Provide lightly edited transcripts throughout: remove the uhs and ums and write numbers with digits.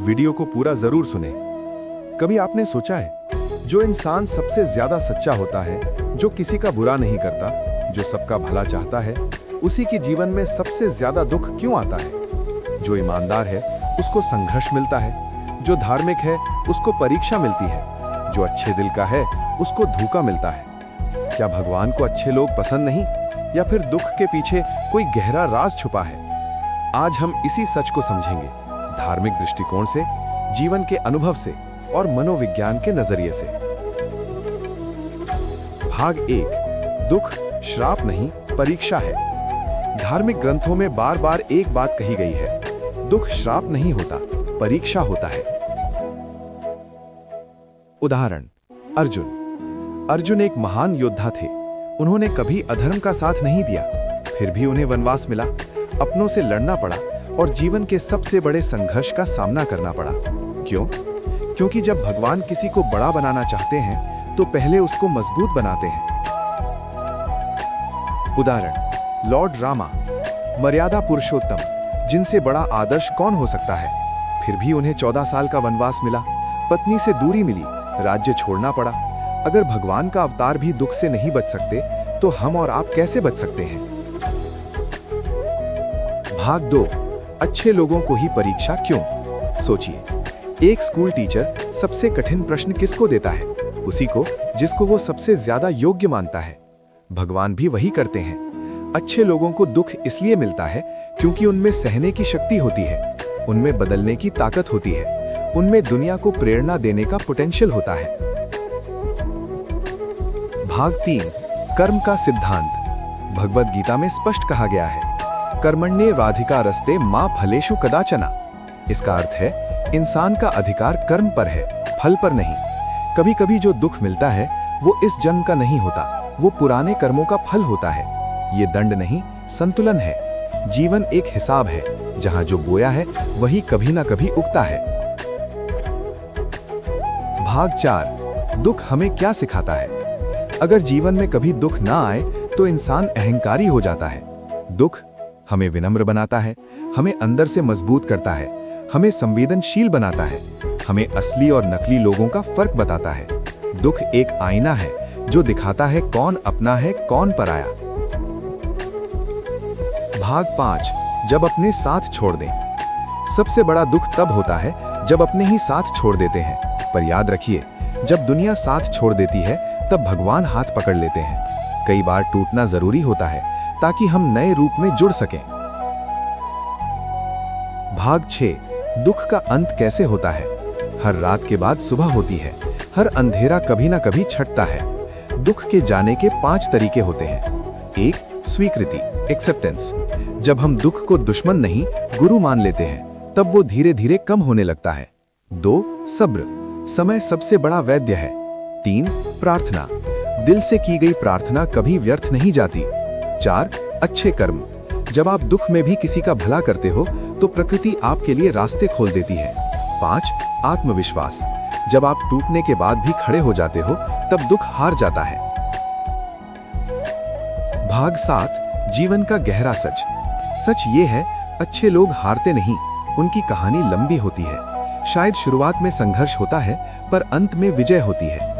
Video को पूरा जरूर सुने। कभी आपने सोचा है, जो इंसान सबसे ज्यादा सच्चा होता है, जो किसी का बुरा नहीं करता, जो सबका भला चाहता है, उसी के जीवन में सबसे ज्यादा दुख क्यों आता है? जो ईमानदार है उसको संघर्ष मिलता है, जो धार्मिक है उसको परीक्षा मिलती है, जो अच्छे दिल का है उसको धोखा मिलता है। क्या भगवान को अच्छे लोग पसंद नहीं, या फिर दुख के पीछे कोई गहरा राज छुपा है? आज हम इसी सच को समझेंगे, धार्मिक दृष्टिकोण से, जीवन के अनुभव से और मनोविज्ञान के नजरिए से। भाग 1, दुख श्राप नहीं परीक्षा है। धार्मिक ग्रंथों में बार बार एक बात कही गई है, दुख श्राप नहीं होता, परीक्षा होता है। उदाहरण, अर्जुन एक महान योद्धा थे। उन्होंने कभी अधर्म का साथ नहीं दिया, फिर भी उन्हें वनवास मिला, अपनों से लड़ना पड़ा और जीवन के सबसे बड़े संघर्ष का सामना करना पड़ा। क्यों? क्योंकि जब भगवान किसी को बड़ा बनाना चाहते हैं तो पहले उसको मजबूत बनाते हैं। उदाहरण, लॉर्ड रामा, मर्यादा पुरुषोत्तम, जिनसे बड़ा आदर्श कौन हो सकता है, फिर भी उन्हें 14 साल का वनवास मिला, पत्नी से दूरी मिली, राज्य छोड़ना पड़ा। अगर भगवान का अवतार भी दुख से नहीं बच सकते तो हम और आप कैसे बच सकते हैं? भाग 2, अच्छे लोगों को ही परीक्षा क्यों? सोचिए, एक स्कूल टीचर सबसे कठिन प्रश्न किसको देता है? उसी को जिसको वो सबसे ज्यादा योग्य मानता है। भगवान भी वही करते हैं। अच्छे लोगों को दुख इसलिए मिलता है क्योंकि उनमें सहने की शक्ति होती है, उनमें बदलने की ताकत होती है, उनमें दुनिया को प्रेरणा देने का पोटेंशियल होता है। भाग 3, कर्म का सिद्धांत। भगवद गीता में स्पष्ट कहा गया है, कर्मण्येवाधिकारस्ते मा फलेषु कदाचन। इसका अर्थ है, इंसान का अधिकार कर्म पर है, फल पर नहीं। कभी कभी जो दुख मिलता है वो इस जन्म का नहीं होता, वो पुराने कर्मों का फल होता है। ये दंड नहीं, संतुलन है। जीवन एक हिसाब है, जहां जो बोया है वही कभी ना कभी उगता है। भाग 4, दुख हमें क्या सिखाता है? अगर जीवन में कभी दुख ना आए तो इंसान अहंकारी हो जाता है। दुख हमें विनम्र बनाता है, हमें अंदर से मजबूत करता है, हमें संवेदनशील बनाता है, हमें असली और नकली लोगों का फर्क बताता है। दुख एक आईना है जो दिखाता है कौन अपना है, कौन पराया। भाग 5, जब अपने साथ छोड़ दें। सबसे बड़ा दुख तब होता है जब अपने ही साथ छोड़ देते हैं। पर याद रखिए, जब दुनिया साथ छोड़ देती है तब भगवान हाथ पकड़ लेते हैं। कई बार टूटना जरूरी होता है ताकि हम नए रूप में जुड़ सकें। भाग 6, दुख का अंत कैसे होता है? हर रात के बाद सुबह होती है, हर अंधेरा कभी ना कभी छटता है। दुख के जाने के 5 तरीके होते हैं। 1, स्वीकृति, एक्सेप्टेंस। जब हम दुख को दुश्मन नहीं, गुरु मान लेते हैं, तब वो धीरे धीरे कम होने लगता है। 2, सब्र, समय सबसे बड़ा वैद्य है। 3, प्रार्थना, दिल से की गई प्रार्थना कभी व्यर्थ नहीं जाती। 4, अच्छे कर्म, जब आप दुख में भी किसी का भला करते हो तो प्रकृति आपके लिए रास्ते खोल देती है। 5, आत्मविश्वास, जब आप टूटने के बाद भी खड़े हो जाते हो तब दुख हार जाता है। भाग 7, जीवन का गहरा सच। सच ये है, अच्छे लोग हारते नहीं, उनकी कहानी लंबी होती है। शायद शुरुआत में संघर्ष होता है पर अंत में विजय होती है।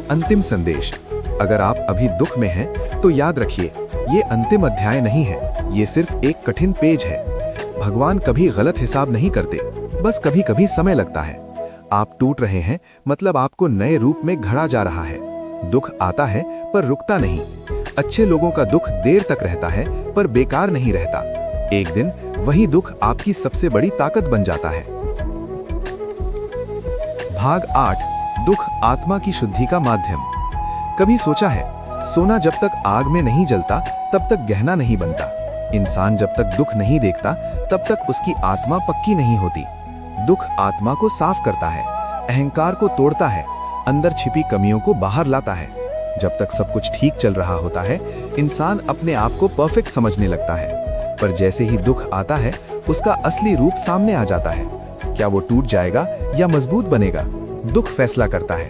अंतिम संदेश, अगर आप अभी दुख में हैं तो याद रखिए, ये अंतिम अध्याय नहीं है, ये सिर्फ एक कठिन पेज है। भगवान कभी गलत हिसाब नहीं करते, बस कभी कभी समय लगता है। आप टूट रहे हैं मतलब आपको नए रूप में घड़ा जा रहा है। दुख आता है पर रुकता नहीं। अच्छे लोगों का दुख देर तक रहता है पर बेकार नहीं रहता। एक दिन वही दुख आपकी सबसे बड़ी ताकत बन जाता है। भाग 8, दुख आत्मा की शुद्धि का माध्यम। कभी सोचा है, सोना जब तक आग में नहीं जलता तब तक गहना नहीं बनता। इंसान जब तक दुख नहीं देखता तब तक उसकी आत्मा पक्की नहीं होती। दुख आत्मा को साफ करता है, अहंकार को तोड़ता है, अंदर छिपी कमियों को बाहर लाता है। जब तक सब कुछ ठीक चल रहा होता है, इंसान अपने आप को परफेक्ट समझने लगता है, पर जैसे ही दुख आता है, उसका असली रूप सामने आ जाता है। क्या वो टूट जाएगा या मजबूत बनेगा, दुख फैसला करता है।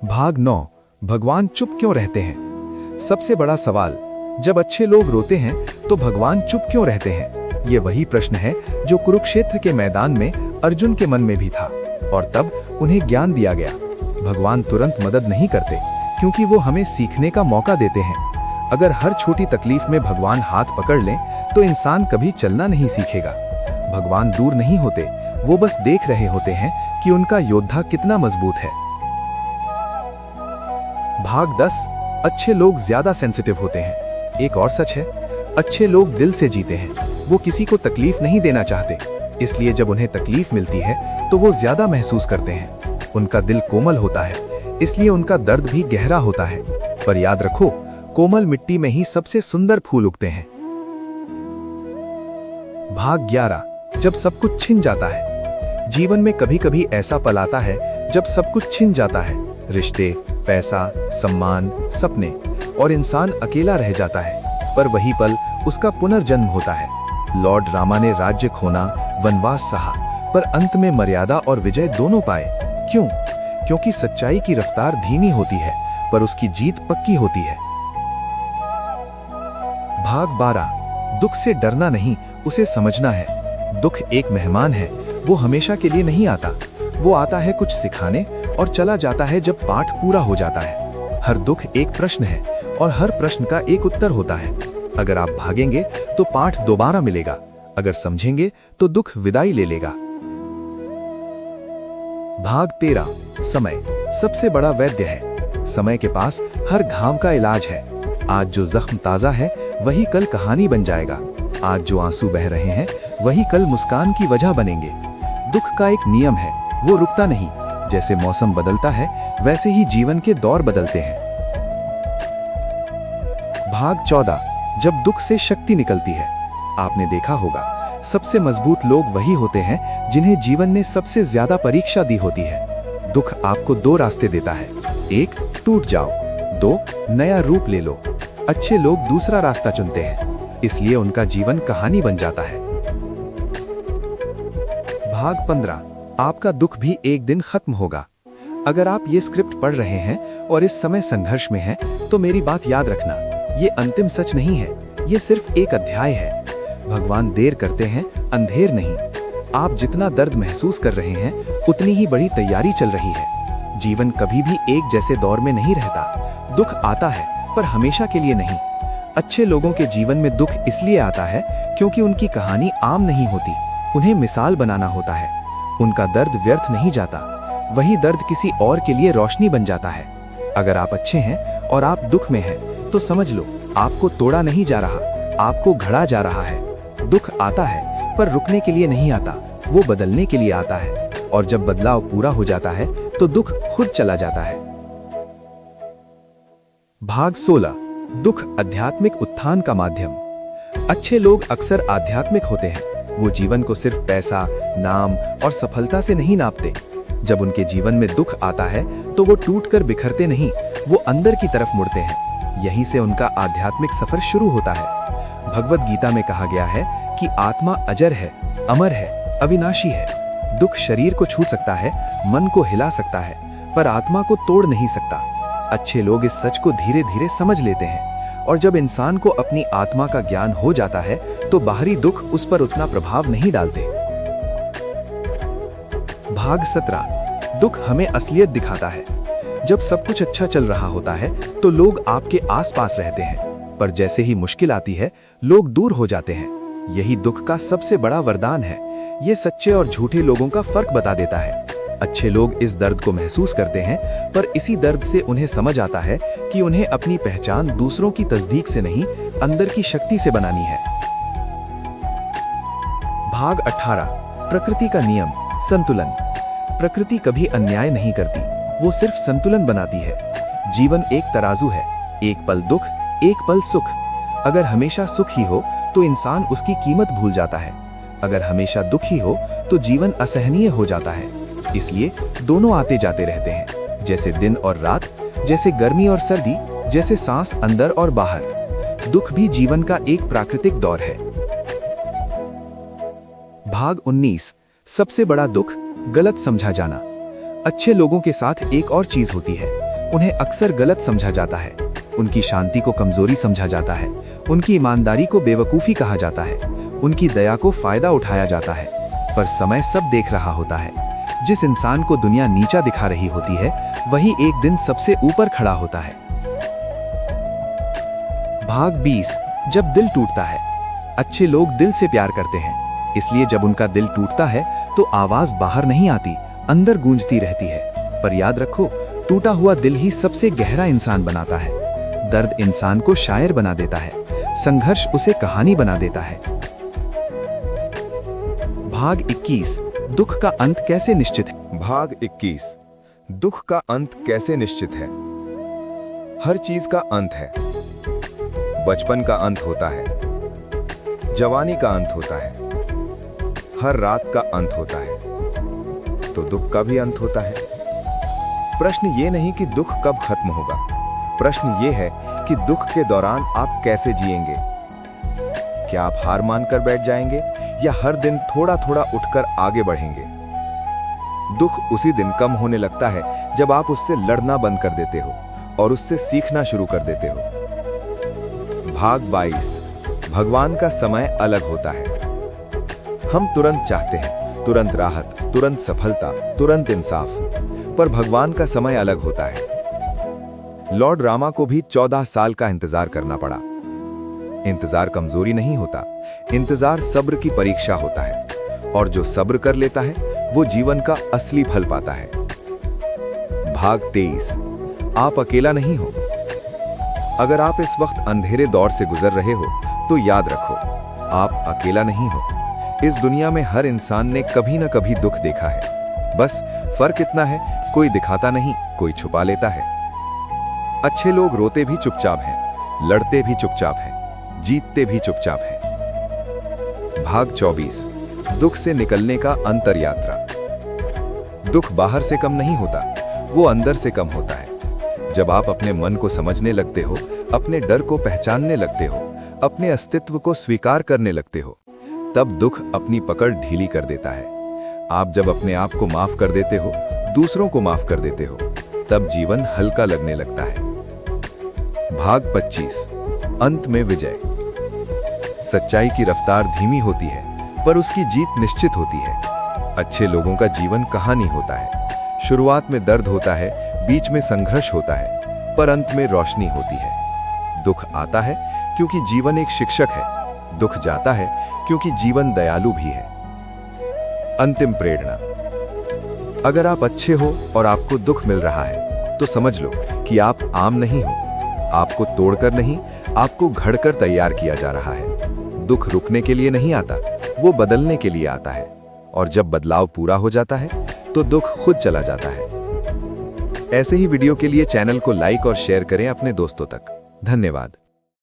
भाग 9, भगवान चुप क्यों रहते हैं? सबसे बड़ा सवाल, जब अच्छे लोग रोते हैं तो भगवान चुप क्यों रहते हैं? ये वही प्रश्न है जो कुरुक्षेत्र के मैदान में अर्जुन के मन में भी था, और तब उन्हें ज्ञान दिया गया। भगवान तुरंत मदद नहीं करते, क्योंकि वो हमें सीखने का मौका देते हैं। अगर हर छोटी तकलीफ में भगवान हाथ पकड़ लें, तो इंसान कभी चलना नहीं सीखेगा। भगवान दूर नहीं होते, वो बस देख रहे होते हैं कि उनका योद्धा कितना मजबूत है। भाग 10। अच्छे लोग ज्यादा सेंसिटिव होते हैं। एक और सच है, अच्छे लोग दिल से जीते हैं। वो किसी को तकलीफ नहीं देना चाहते, इसलिए जब उन्हें तकलीफ मिलती है तो वो ज्यादा महसूस करते हैं। उनका दिल कोमल होता है, इसलिए उनका दर्द भी गहरा होता है। पर याद रखो, कोमल मिट्टी में ही सबसे सुंदर फूल उगते हैं। भाग 11। जब सब कुछ छिन जाता है। जीवन में कभी कभी ऐसा पल आता है जब सब कुछ छिन जाता है, रिश्ते, पैसा, सम्मान, सपने, और इंसान अकेला रह जाता है। पर वही पल उसका पुनर्जन्म होता है। लॉर्ड रामा ने राज्य खोना, वनवास सहा, पर अंत में मर्यादा और विजय दोनों पाए। क्यों? क्योंकि सच्चाई की रफ्तार धीमी होती है, पर उसकी जीत पक्की होती है। भाग 12। दुख से डरना नहीं, उसे समझना है। दुख एक मेहमान है, वो हमेशा के लिए नहीं आता। वो आता है कुछ सिखाने और चला जाता है जब पाठ पूरा हो जाता है। हर दुख एक प्रश्न है, और हर प्रश्न का एक उत्तर होता है। अगर आप भागेंगे तो पाठ दोबारा मिलेगा, अगर समझेंगे तो दुख विदाई ले लेगा। भाग 13। समय सबसे बड़ा वैद्य है। समय के पास हर घाव का इलाज है। आज जो जख्म ताजा है, वही कल कहानी बन जाएगा। आज जो आंसू बह रहे हैं, वही कल मुस्कान की वजह बनेंगे। दुख का एक नियम है, वो रुकता नहीं। जैसे मौसम बदलता है, वैसे ही जीवन के दौर बदलते हैं। भाग 14। जब दुख से शक्ति निकलती है। आपने देखा होगा, सबसे मजबूत लोग वही होते हैं जिन्हें जीवन ने सबसे ज्यादा परीक्षा दी होती है। दुख आपको दो रास्ते देता है। एक, टूट जाओ। दो, नया रूप ले लो। अच्छे लोग दूसरा रास्ता चुनते हैं, इसलिए उनका जीवन कहानी बन जाता है। भाग 15। आपका दुख भी एक दिन खत्म होगा। अगर आप ये स्क्रिप्ट पढ़ रहे हैं और इस समय संघर्ष में हैं, तो मेरी बात याद रखना, ये अंतिम सच नहीं है, ये सिर्फ एक अध्याय है। भगवान देर करते हैं, अंधेर नहीं। आप जितना दर्द महसूस कर रहे हैं, उतनी ही बड़ी तैयारी चल रही है। जीवन कभी भी एक जैसे दौर में नहीं रहता। दुख आता है, पर हमेशा के लिए नहीं। अच्छे लोगों के जीवन में दुख इसलिए आता है क्योंकि उनकी कहानी आम नहीं होती, उन्हें मिसाल बनाना होता है। उनका दर्द व्यर्थ नहीं जाता, वही दर्द किसी और के लिए रोशनी बन जाता है। अगर आप अच्छे हैं और आप दुख में हैं, तो समझ लो, आपको तोड़ा नहीं जा रहा, आपको घड़ा जा रहा है। दुख आता है, पर रुकने के लिए नहीं आता, वो बदलने के लिए आता है। और जब बदलाव पूरा हो जाता है, तो दुख खुद चला जाता है। भाग 16। दुख आध्यात्मिक उत्थान का माध्यम। अच्छे लोग अक्सर आध्यात्मिक होते हैं। वो जीवन को सिर्फ पैसा, नाम और सफलता से नहीं नापते। जब उनके जीवन में दुख आता है, तो वो टूटकर बिखरते नहीं, वो अंदर की तरफ मुड़ते हैं। यहीं से उनका आध्यात्मिक सफर शुरू होता है। भगवत गीता में कहा गया है कि आत्मा अजर है, अमर है, अविनाशी है। दुख शरीर को छू सकता है, मन को हिला सकता है, पर आत्मा को तोड़ नहीं सकता। अच्छे लोग इस सच को धीरे धीरे समझ लेते हैं, और जब इंसान को अपनी आत्मा का ज्ञान हो जाता है, तो बाहरी दुख उस पर उतना प्रभाव नहीं डालते। भाग 17। दुख हमें असलियत दिखाता है। जब सब कुछ अच्छा चल रहा होता है, तो लोग आपके आसपास रहते हैं, पर जैसे ही मुश्किल आती है, लोग दूर हो जाते हैं। यही दुख का सबसे बड़ा वरदान है। ये सच्चे और झूठे लोगों का फर्क बता देता है। अच्छे लोग इस दर्द को महसूस करते हैं, पर इसी दर्द से उन्हें समझ आता है कि उन्हें अपनी पहचान दूसरों की तस्दीक से नहीं, अंदर की शक्ति से बनानी है। भाग 18। प्रकृति का नियम, संतुलन। प्रकृति कभी अन्याय नहीं करती, वो सिर्फ संतुलन बनाती है। जीवन एक तराजू है, एक पल दुख, एक पल सुख। अगर हमेशा सुख ही हो, तो इंसान उसकी कीमत भूल जाता है। अगर हमेशा दुख ही हो, तो जीवन असहनीय हो जाता है। इसलिए दोनों आते जाते रहते हैं, जैसे दिन और रात, जैसे गर्मी और सर्दी, जैसे सांस अंदर और बाहर। दुख भी जीवन का एक प्राकृतिक दौर है। भाग 19। सबसे बड़ा दुख, गलत समझा जाना। अच्छे लोगों के साथ एक और चीज होती है, उन्हें अक्सर गलत समझा जाता है। उनकी शांति को कमजोरी समझा जाता है, उनकी ईमानदारी को बेवकूफी कहा जाता है। उनकी दया को फायदा उठाया जाता है, पर समय सब देख रहा होता है। जिस इंसान को दुनिया नीचा दिखा रही होती है, वही एक दिन सबसे ऊपर खड़ा होता है। भाग 20। जब दिल टूटता है। अच्छे लोग दिल से प्यार करते हैं, इसलिए जब उनका दिल टूटता है तो आवाज बाहर नहीं आती, अंदर गूंजती रहती है। पर याद रखो, टूटा हुआ दिल ही सबसे गहरा इंसान बनाता है। दर्द इंसान को शायर बना देता है, संघर्ष उसे कहानी बना देता है। भाग 21। दुख का अंत कैसे निश्चित है। भाग 21। दुख का अंत कैसे निश्चित है। हर चीज का अंत है। बचपन का अंत होता है, जवानी का अंत होता है, हर रात का अंत होता है, तो दुख का भी अंत होता है। प्रश्न ये नहीं कि दुख कब खत्म होगा, प्रश्न ये है कि दुख के दौरान आप कैसे जिएंगे। क्या आप हार मानकर बैठ जाएंगे या हर दिन थोड़ा थोड़ा उठकर आगे बढ़ेंगे। दुख उसी दिन कम होने लगता है जब आप उससे लड़ना बंद कर देते हो और उससे सीखना शुरू कर देते हो। भाग 22। भगवान का समय अलग होता है। हम तुरंत चाहते हैं, तुरंत राहत, तुरंत सफलता, तुरंत इंसाफ, पर भगवान का समय अलग होता है। लॉर्ड रामा को भी 14 साल का इंतजार करना पड़ा। इंतजार कमजोरी नहीं होता, इंतजार सब्र की परीक्षा होता है, और जो सब्र कर लेता है वो जीवन का असली फल पाता है। भाग 23। आप अकेला नहीं हो। अगर आप इस वक्त अंधेरे दौर से गुजर रहे हो तो याद रखो, आप अकेला नहीं हो। इस दुनिया में हर इंसान ने कभी ना कभी दुख देखा है, बस फर्क इतना है, कोई दिखाता नहीं, कोई छुपा लेता है। अच्छे लोग रोते भी चुपचाप हैं, लड़ते भी चुपचाप हैं, जीतते भी चुपचाप हैं। भाग 24। दुख से निकलने का अंतर यात्रा। दुख बाहर से कम नहीं होता, वो अंदर से कम होता है। जब आप अपने मन को समझने लगते हो, अपने डर को पहचानने लगते हो, अपने अस्तित्व को स्वीकार करने लगते हो, तब दुख अपनी पकड़ ढीली कर देता है। आप जब अपने आप को माफ कर देते हो, दूसरों को माफ कर देते हो, तब जीवन हल्का लगने लगता है। भाग 25। अंत में विजय। सच्चाई की रफ्तार धीमी होती है, पर उसकी जीत निश्चित होती है। अच्छे लोगों का जीवन कहानी होता है। शुरुआत में दर्द होता है, बीच में संघर्ष होता है, पर अंत में रोशनी होती है। दुख आता है क्योंकि जीवन एक शिक्षक है, दुख जाता है क्योंकि जीवन दयालु भी है। अंतिम प्रेरणा। अगर आप अच्छे हो और आपको दुख मिल रहा है तो समझ लो कि आप आम नहीं हो। आपको तोड़कर नहीं, आपको घड़कर तैयार किया जा रहा है। दुख रुकने के लिए नहीं आता, वो बदलने के लिए आता है, और जब बदलाव पूरा हो जाता है तो दुख खुद चला जाता है। ऐसे ही वीडियो के लिए चैनल को लाइक और शेयर करें अपने दोस्तों तक। धन्यवाद।